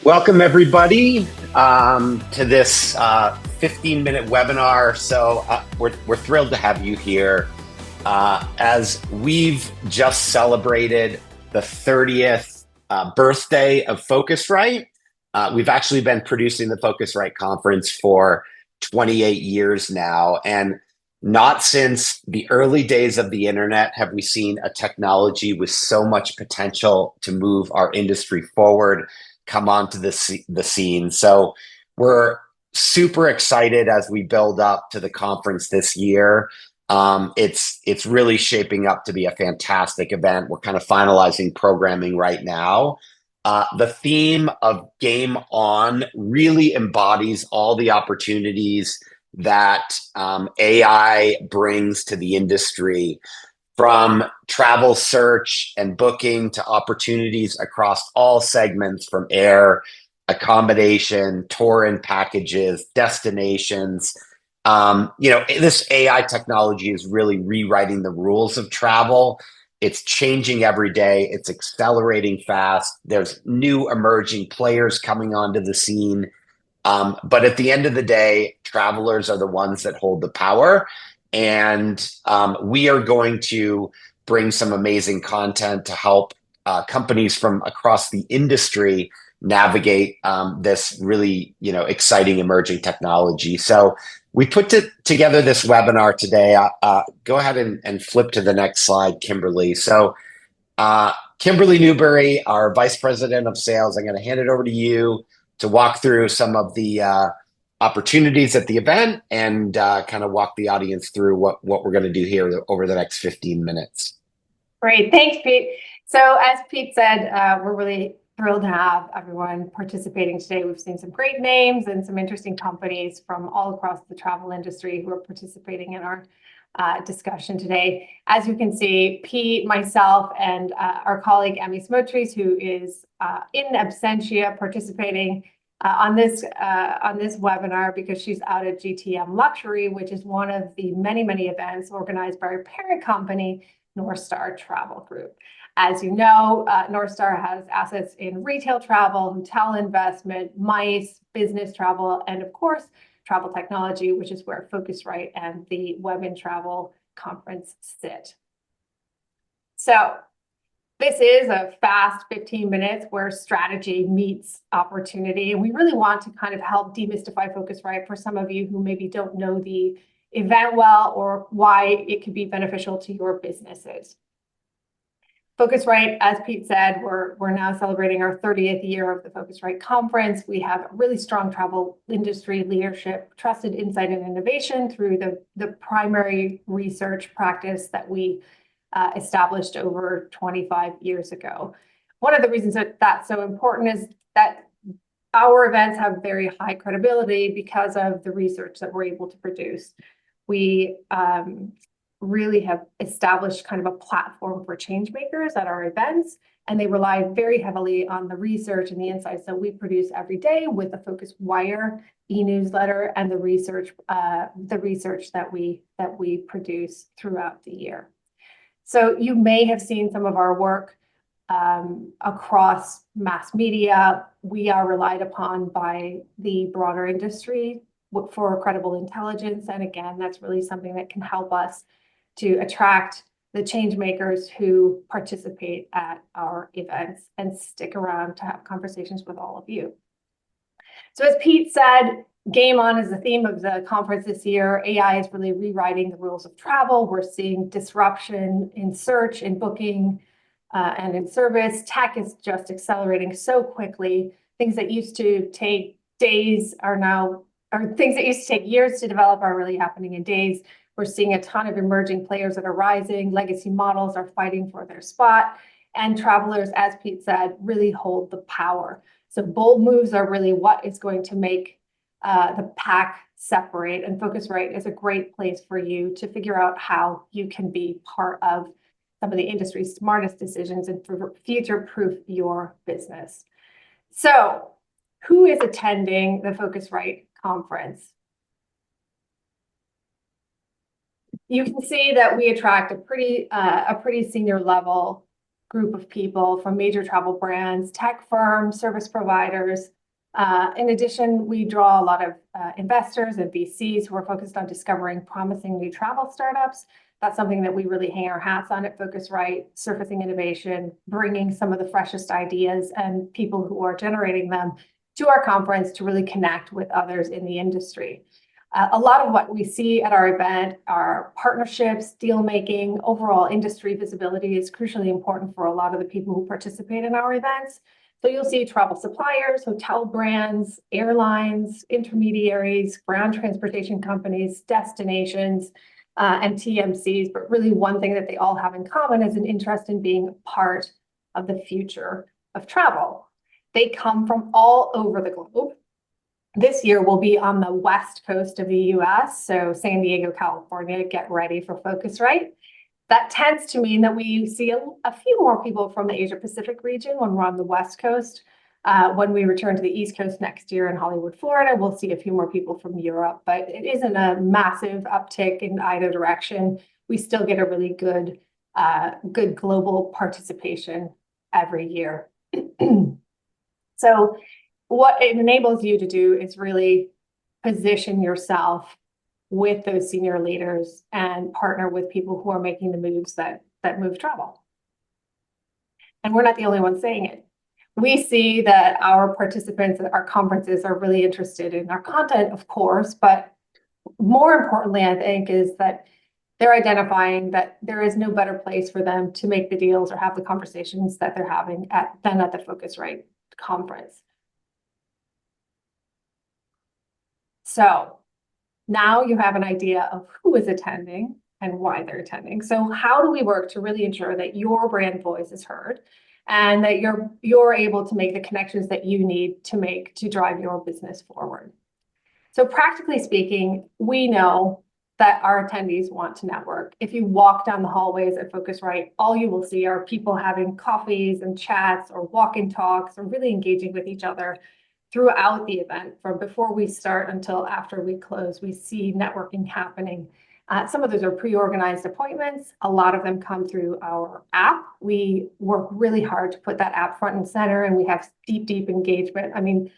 Welcome, everybody, to this 15-minute webinar. We're thrilled to have you here as we've just celebrated the 30th birthday of Phocuswright. We've actually been producing the Phocuswright Conference for 28 years now, and not since the early days of the internet have we seen a technology with so much potential to move our industry forward come onto the scene. So we're super excited as we build up to the conference this year. It's really shaping up to be a fantastic event. We're kind of finalizing programming right now. The theme of Game On really embodies all the opportunities that AI brings to the industry, from travel search and booking to opportunities across all segments, from air, accommodation, tour and packages, destinations. This AI technology is really rewriting the rules of travel. It's changing every day. It's accelerating fast. There's new emerging players coming onto the scene. But at the end of the day, travelers are the ones that hold the power. And we are going to bring some amazing content to help companies from across the industry navigate this really, exciting emerging technology. So we put together this webinar today. Go ahead and flip to the next slide, Kimberly. So Kimberly Newberry, our Vice President of Sales, I'm going to hand it over to you to walk through some of the opportunities at the event and kind of walk the audience through what we're going to do here over the next 15 minutes. Great. Thanks, Pete. So as Pete said, we're really thrilled to have everyone participating today. We've seen some great names and some interesting companies from all across the travel industry who are participating in our discussion today. As you can see, Pete, myself, and our colleague Emmy Smotries, who is in absentia participating on this webinar because she's out at GTM Luxury, which is one of the many events organized by our parent company, North Star Travel Group. As you know, North Star has assets in retail travel, hotel investment, MICE, business travel, and of course, travel technology, which is where Phocuswright and the Web and Travel Conference sit. So this is a fast 15 minutes where strategy meets opportunity. And we really want to kind of help demystify Phocuswright for some of you who maybe don't know the event well or why it could be beneficial to your businesses. Phocuswright, as Pete said, we're now celebrating our 30th year of the Phocuswright Conference. We have really strong travel industry leadership, trusted insight and innovation through the primary research practice that we established over 25 years ago. One of the reasons that that's so important is that our events have very high credibility because of the research that we're able to produce. We really have established kind of a platform for change makers at our events, and they rely very heavily on the research and the insights that we produce every day with the Phocuswire e-newsletter and the research that we produce throughout the year. So you may have seen some of our work across mass media. We are relied upon by the broader industry for credible intelligence. And again, that's really something that can help us to attract the change makers who participate at our events and stick around to have conversations with all of you. So as Pete said, Game On is the theme of the conference this year. AI is really rewriting the rules of travel. We're seeing disruption in search, in booking, and in service. Tech is just accelerating so quickly. Things that used to take days things that used to take years to develop are really happening in days. We're seeing a ton of emerging players that are rising. Legacy models are fighting for their spot. And travelers, as Pete said, really hold the power. So bold moves are really what is going to make the pack separate. And Phocuswright is a great place for you to figure out how you can be part of some of the industry's smartest decisions and future-proof your business. So who is attending the Phocuswright Conference? You can see that we attract a pretty senior level group of people from major travel brands, tech firms, service providers. In addition, we draw a lot of investors and VCs who are focused on discovering promising new travel startups. That's something that we really hang our hats on at Phocuswright, surfacing innovation, bringing some of the freshest ideas and people who are generating them to our conference to really connect with others in the industry. A lot of what we see at our event are partnerships, deal making, overall industry visibility is crucially important for a lot of the people who participate in our events. So you'll see travel suppliers, hotel brands, airlines, intermediaries, ground transportation companies, destinations, and TMCs. But really one thing that they all have in common is an interest in being part of the future of travel. They come from all over the globe. This year we'll be on the west coast of the US, so San Diego, California, get ready for Phocuswright. That tends to mean that we see a few more people from the Asia Pacific region when we're on the west coast. When we return to the East Coast next year in Hollywood, Florida, we'll see a few more people from Europe, but it isn't a massive uptick in either direction. We still get a really good global participation every year. So what it enables you to do is really position yourself with those senior leaders and partner with people who are making the moves that move travel. And we're not the only ones saying it. We see that our participants at our conferences are really interested in our content, of course, but more importantly, I think, is that they're identifying that there is no better place for them to make the deals or have the conversations that they're having than at the Phocuswright conference. So now you have an idea of who is attending and why they're attending. So how do we work to really ensure that your brand voice is heard and that you're able to make the connections that you need to make to drive your business forward? So practically speaking, we know that our attendees want to network. If you walk down the hallways at Phocuswright, all you will see are people having coffees and chats or walk-in talks or really engaging with each other throughout the event. From before we start until after we close, we see networking happening. Some of those are pre-organized appointments. A lot of them come through our app. We work really hard to put that app front and center, and we have deep engagement. I mean,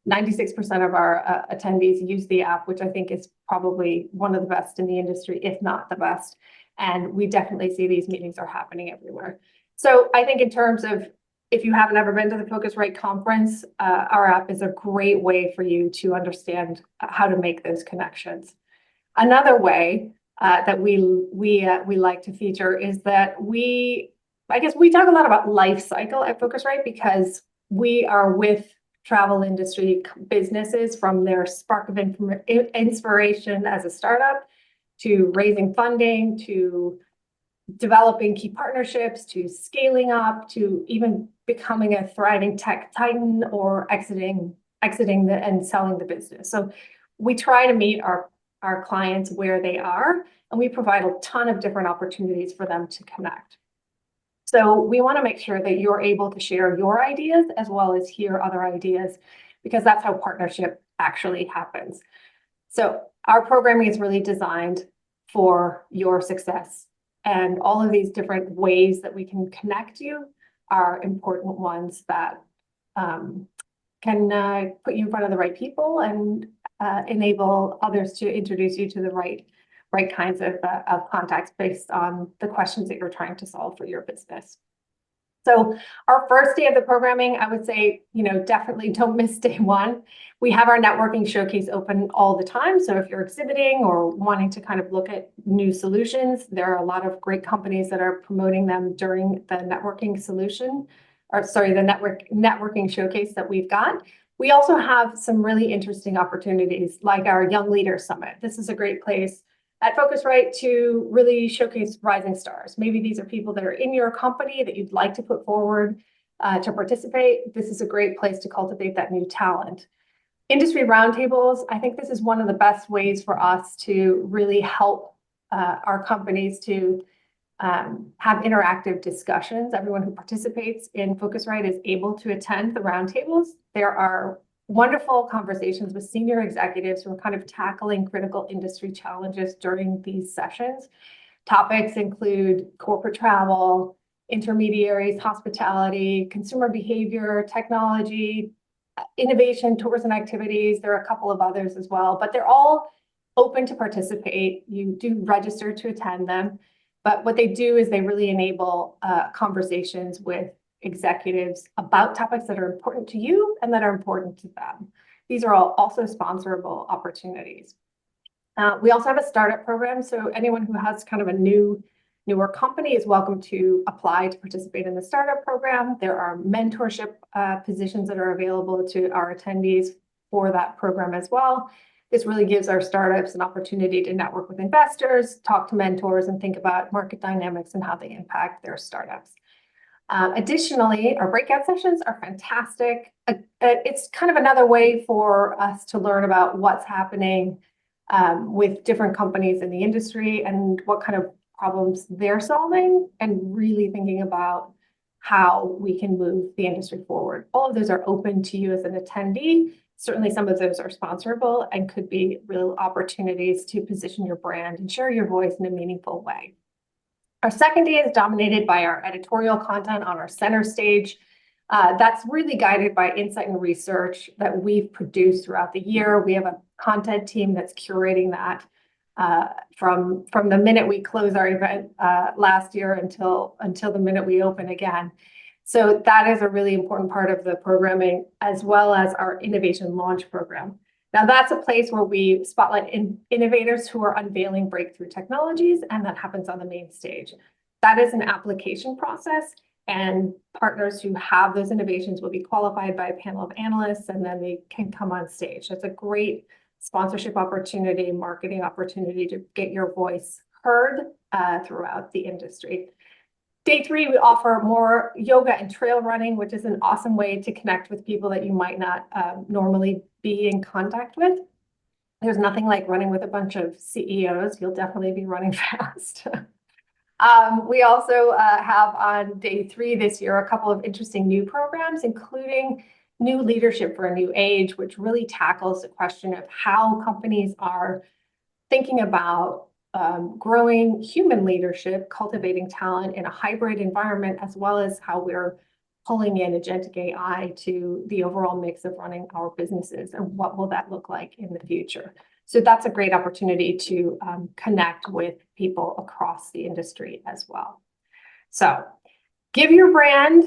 96% of our attendees use the app, which I think is probably one of the best in the industry, if not the best. And we definitely see these meetings are happening everywhere. So I think in terms of, if you haven't ever been to the Phocuswright conference, our app is a great way for you to understand how to make those connections. Another way that we like to feature is that I guess we talk a lot about life cycle at Phocuswright because we are with travel industry businesses from their spark of inspiration as a startup to raising funding to developing key partnerships to scaling up to even becoming a thriving tech titan or exiting and selling the business. So we try to meet our clients where they are, and we provide a ton of different opportunities for them to connect. So we want to make sure that you're able to share your ideas as well as hear other ideas, because that's how partnership actually happens. So our programming is really designed for your success. And all of these different ways that we can connect you are important ones that can put you in front of the right people and enable others to introduce you to the right kinds of contacts based on the questions that you're trying to solve for your business. So our first day of the programming, I would say, definitely don't miss day one. We have our networking showcase open all the time. So if you're exhibiting or wanting to kind of look at new solutions, there are a lot of great companies that are promoting them during the networking networking showcase that we've got. We also have some really interesting opportunities like our Young Leader Summit. This is a great place at Phocuswright to really showcase rising stars. Maybe these are people that are in your company that you'd like to put forward to participate. This is a great place to cultivate that new talent. Industry roundtables, I think this is one of the best ways for us to really help our companies to have interactive discussions. Everyone who participates in Phocuswright is able to attend the roundtables. There are wonderful conversations with senior executives who are kind of tackling critical industry challenges during these sessions. Topics include corporate travel, intermediaries, hospitality, consumer behavior, technology, innovation, tours and activities. There are a couple of others as well, but they're all open to participate. You do register to attend them, but what they do is they really enable conversations with executives about topics that are important to you and that are important to them. These are all also sponsorable opportunities. We also have a startup program, so anyone who has kind of a newer company is welcome to apply to participate in the startup program. There are mentorship positions that are available to our attendees for that program as well. This really gives our startups an opportunity to network with investors, talk to mentors, and think about market dynamics and how they impact their startups. Additionally, our breakout sessions are fantastic. It's kind of another way for us to learn about what's happening with different companies in the industry and what kind of problems they're solving, and really thinking about how we can move the industry forward. All of those are open to you as an attendee. Certainly some of those are sponsorable and could be real opportunities to position your brand and share your voice in a meaningful way. Our second day is dominated by our editorial content on our center stage. That's really guided by insight and research that we've produced throughout the year. We have a content team that's curating that from the minute we close our event last year until the minute we open again. So that is a really important part of the programming, as well as our innovation launch program. Now that's a place where we spotlight innovators who are unveiling breakthrough technologies, and that happens on the main stage. That is an application process, and partners who have those innovations will be qualified by a panel of analysts, and then they can come on stage. That's a great sponsorship opportunity, marketing opportunity to get your voice heard throughout the industry. Day 3, we offer more yoga and trail running, which is an awesome way to connect with people that you might not normally be in contact with. There's nothing like running with a bunch of CEOs. You'll definitely be running fast. We also have on day 3 this year a couple of interesting new programs, including New Leadership for a New Age, which really tackles the question of how companies are thinking about growing human leadership, cultivating talent in a hybrid environment, as well as how we're pulling in agentic AI to the overall mix of running our businesses, and what will that look like in the future. So that's a great opportunity to connect with people across the industry as well. So give your brand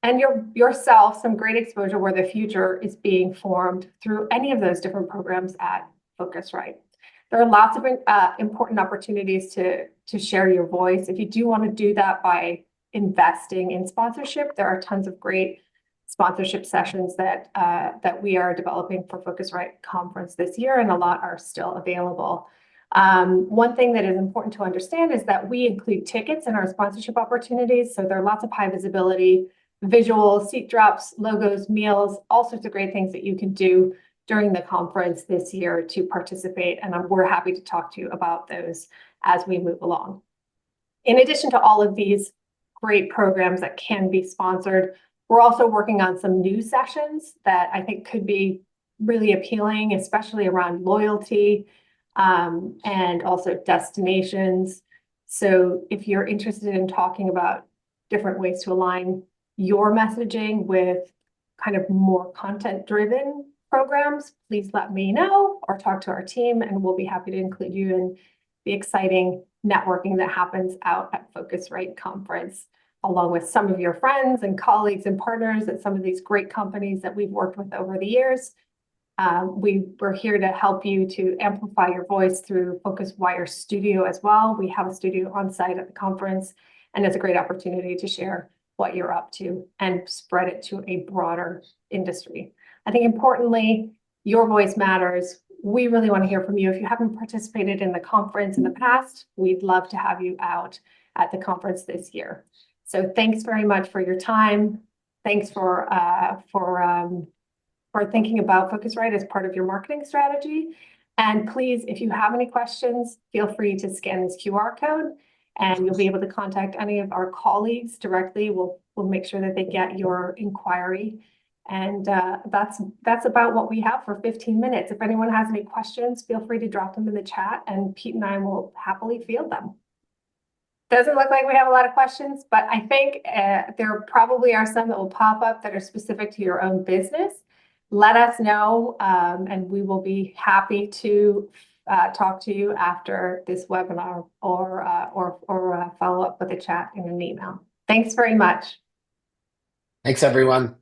and yourself some great exposure where the future is being formed through any of those different programs at Phocuswright. There are lots of important opportunities to share your voice. If you do want to do that by investing in sponsorship, there are tons of great sponsorship sessions that we are developing for Phocuswright Conference this year, and a lot are still available. One thing that is important to understand is that we include tickets in our sponsorship opportunities, so there are lots of high visibility visuals, seat drops, logos, meals, all sorts of great things that you can do during the conference this year to participate, and we're happy to talk to you about those as we move along. In addition to all of these great programs that can be sponsored, we're also working on some new sessions that I think could be really appealing, especially around loyalty and also destinations. So if you're interested in talking about different ways to align your messaging with kind of more content-driven programs, please let me know or talk to our team, and we'll be happy to include you in the exciting networking that happens out at Phocuswright Conference, along with some of your friends and colleagues and partners at some of these great companies that we've worked with over the years. We're here to help you to amplify your voice through Phocuswire Studio as well. We have a studio on site at the conference, and it's a great opportunity to share what you're up to and spread it to a broader industry. I think importantly, your voice matters. We really want to hear from you. If you haven't participated in the conference in the past, we'd love to have you out at the conference this year. So thanks very much for your time. Thanks for thinking about Phocuswright as part of your marketing strategy. And please, if you have any questions, feel free to scan this QR code, and you'll be able to contact any of our colleagues directly. We'll make sure that they get your inquiry. And that's about what we have for 15 minutes. If anyone has any questions, feel free to drop them in the chat, and Pete and I will happily field them. Doesn't look like we have a lot of questions, but I think there probably are some that will pop up that are specific to your own business. Let us know, and we will be happy to talk to you after this webinar or follow up with a chat in an email. Thanks very much. Thanks, everyone.